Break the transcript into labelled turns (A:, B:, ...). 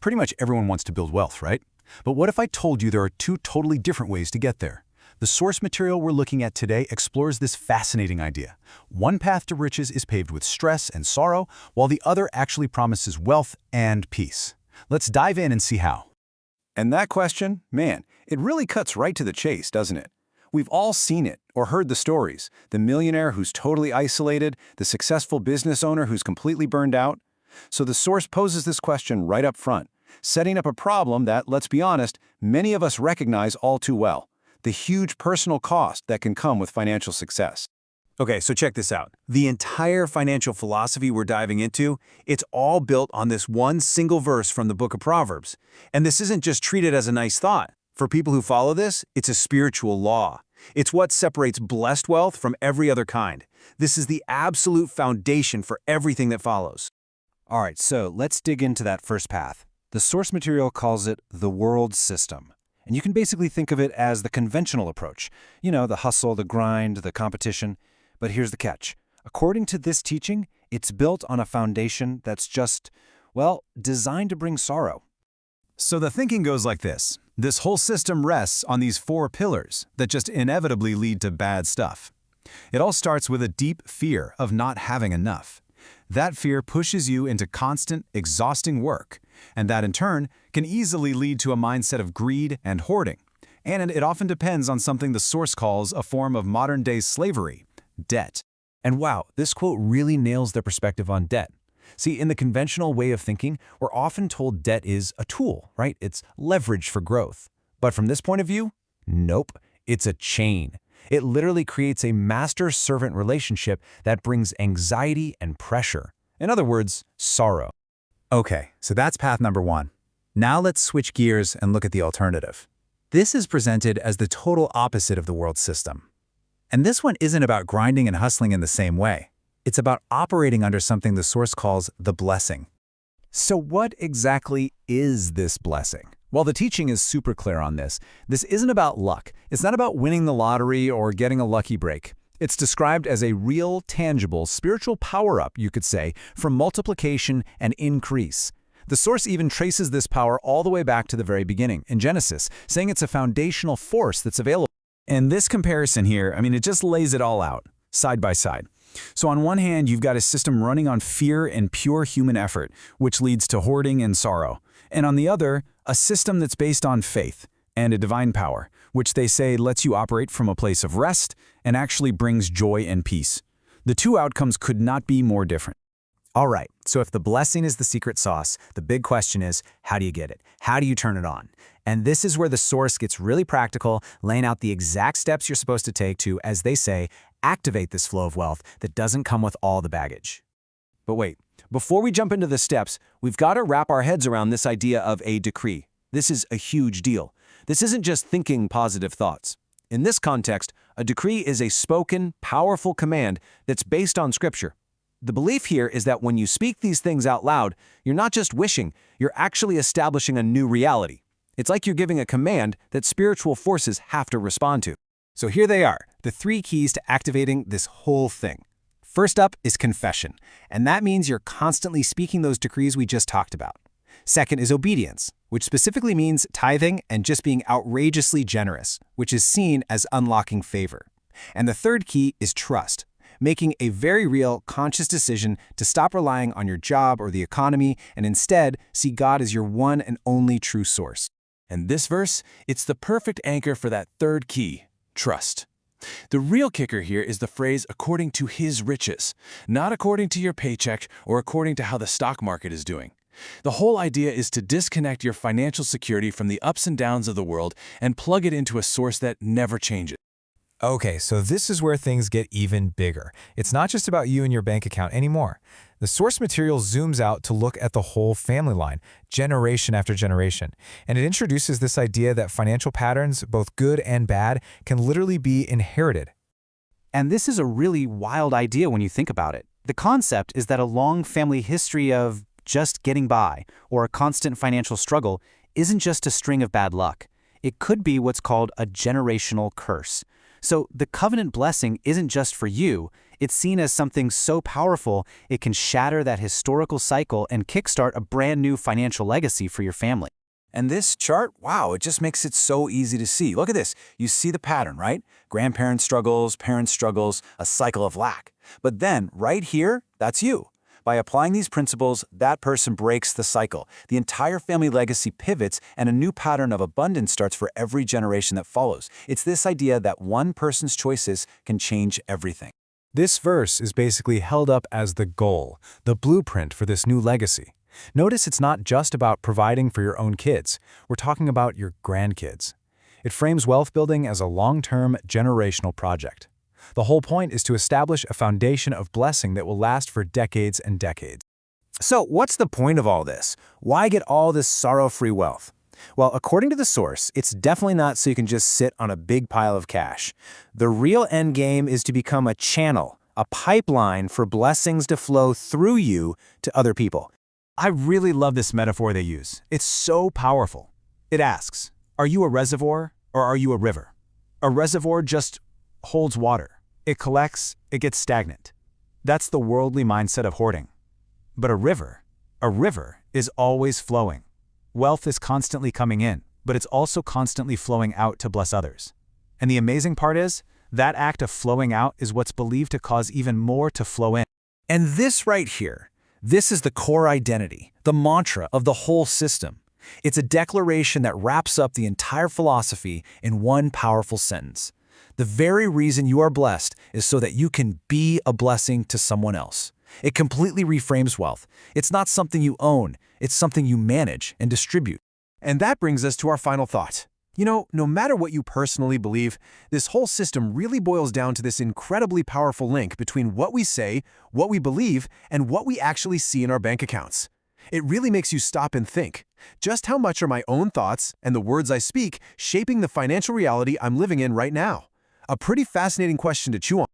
A: Pretty much everyone wants to build wealth, right? But what if I told you there are two totally different ways to get there? The source material we're looking at today explores this fascinating idea. One path to riches is paved with stress and sorrow, while the other actually promises wealth and peace. Let's dive in and see how.
B: And that question, man, it really cuts right to the chase, doesn't it? We've all seen it or heard the stories. The millionaire who's totally isolated, the successful business owner who's completely burned out. So the source poses this question right up front, setting up a problem that, let's be honest, many of us recognize all too well: the huge personal cost that can come with financial success.
C: Okay, so check this out. The entire financial philosophy we're diving into, it's all built on this one single verse from the book of Proverbs. And this isn't just treated as a nice thought. For people who follow this, it's a spiritual law. It's what separates blessed wealth from every other kind. This is the absolute foundation for everything that follows.
D: All right, so let's dig into that first path. The source material calls it the world system. And you can basically think of it as the conventional approach. The hustle, the grind, the competition. But here's the catch. According to this teaching, it's built on a foundation that's just, designed to bring sorrow.
A: So the thinking goes like this. This whole system rests on these four pillars that just inevitably lead to bad stuff. It all starts with a deep fear of not having enough. That fear pushes you into constant, exhausting work, and that in turn can easily lead to a mindset of greed and hoarding. And it often depends on something the source calls a form of modern-day slavery: debt.
D: And wow, this quote really nails their perspective on debt. See, in the conventional way of thinking, we're often told debt is a tool, right? It's leverage for growth. But from this point of view, nope, it's a chain. It literally creates a master-servant relationship that brings anxiety and pressure. In other words, sorrow.
A: Okay, so that's path number one. Now let's switch gears and look at the alternative. This is presented as the total opposite of the world system. And this one isn't about grinding and hustling in the same way. It's about operating under something the source calls the blessing.
D: So what exactly is this blessing? Well, the teaching is super clear on this. This isn't about luck. It's not about winning the lottery or getting a lucky break. It's described as a real, tangible, spiritual power-up, you could say, from multiplication and increase. The source even traces this power all the way back to the very beginning, in Genesis, saying it's a foundational force that's available.
A: And this comparison here, it just lays it all out, side by side. So on one hand, you've got a system running on fear and pure human effort, which leads to hoarding and sorrow. And on the other, a system that's based on faith and a divine power, which they say lets you operate from a place of rest and actually brings joy and peace. The two outcomes could not be more different.
C: All right, so if the blessing is the secret sauce, the big question is, how do you get it? How do you turn it on? And this is where the source gets really practical, laying out the exact steps you're supposed to take to, as they say, activate this flow of wealth that doesn't come with all the baggage.
D: But wait, before we jump into the steps, we've got to wrap our heads around this idea of a decree. This is a huge deal. This isn't just thinking positive thoughts. In this context, a decree is a spoken, powerful command that's based on Scripture. The belief here is that when you speak these things out loud, you're not just wishing, you're actually establishing a new reality. It's like you're giving a command that spiritual forces have to respond to. So here they are, the 3 keys to activating this whole thing. First up is confession, and that means you're constantly speaking those decrees we just talked about. Second is obedience, which specifically means tithing and just being outrageously generous, which is seen as unlocking favor. And the third key is trust, making a very real, conscious decision to stop relying on your job or the economy and instead see God as your one and only true source. And this verse, it's the perfect anchor for that third key, trust. The real kicker here is the phrase according to his riches, not according to your paycheck or according to how the stock market is doing. The whole idea is to disconnect your financial security from the ups and downs of the world and plug it into a source that never changes.
E: Okay, so this is where things get even bigger. It's not just about you and your bank account anymore. The source material zooms out to look at the whole family line, generation after generation. And it introduces this idea that financial patterns, both good and bad, can literally be inherited.
C: And this is a really wild idea when you think about it. The concept is that a long family history of just getting by or a constant financial struggle isn't just a string of bad luck. It could be what's called a generational curse.
D: So the covenant blessing isn't just for you, it's seen as something so powerful it can shatter that historical cycle and kickstart a brand new financial legacy for your family.
B: And this chart, wow, it just makes it so easy to see. Look at this. You see the pattern, right? Grandparents' struggles, parents' struggles, a cycle of lack. But then, right here, that's you. By applying these principles, that person breaks the cycle. The entire family legacy pivots, and a new pattern of abundance starts for every generation that follows. It's this idea that one person's choices can change everything.
E: This verse is basically held up as the goal, the blueprint for this new legacy. Notice it's not just about providing for your own kids. We're talking about your grandkids. It frames wealth building as a long-term, generational project. The whole point is to establish a foundation of blessing that will last for decades and decades.
D: So what's the point of all this? Why get all this sorrow-free wealth? Well, according to the source, it's definitely not so you can just sit on a big pile of cash. The real end game is to become a channel, a pipeline for blessings to flow through you to other people.
C: I really love this metaphor they use. It's so powerful. It asks, are you a reservoir or are you a river? A reservoir just holds water. It collects, it gets stagnant. That's the worldly mindset of hoarding. But a river is always flowing. Wealth is constantly coming in, but it's also constantly flowing out to bless others. And the amazing part is, that act of flowing out is what's believed to cause even more to flow in.
D: And this right here, this is the core identity, the mantra of the whole system. It's a declaration that wraps up the entire philosophy in one powerful sentence. The very reason you are blessed is so that you can be a blessing to someone else. It completely reframes wealth. It's not something you own, it's something you manage and distribute.
C: And that brings us to our final thought. You know, no matter what you personally believe, this whole system really boils down to this incredibly powerful link between what we say, what we believe, and what we actually see in our bank accounts. It really makes you stop and think, just how much are my own thoughts and the words I speak shaping the financial reality I'm living in right now? A pretty fascinating question to chew on.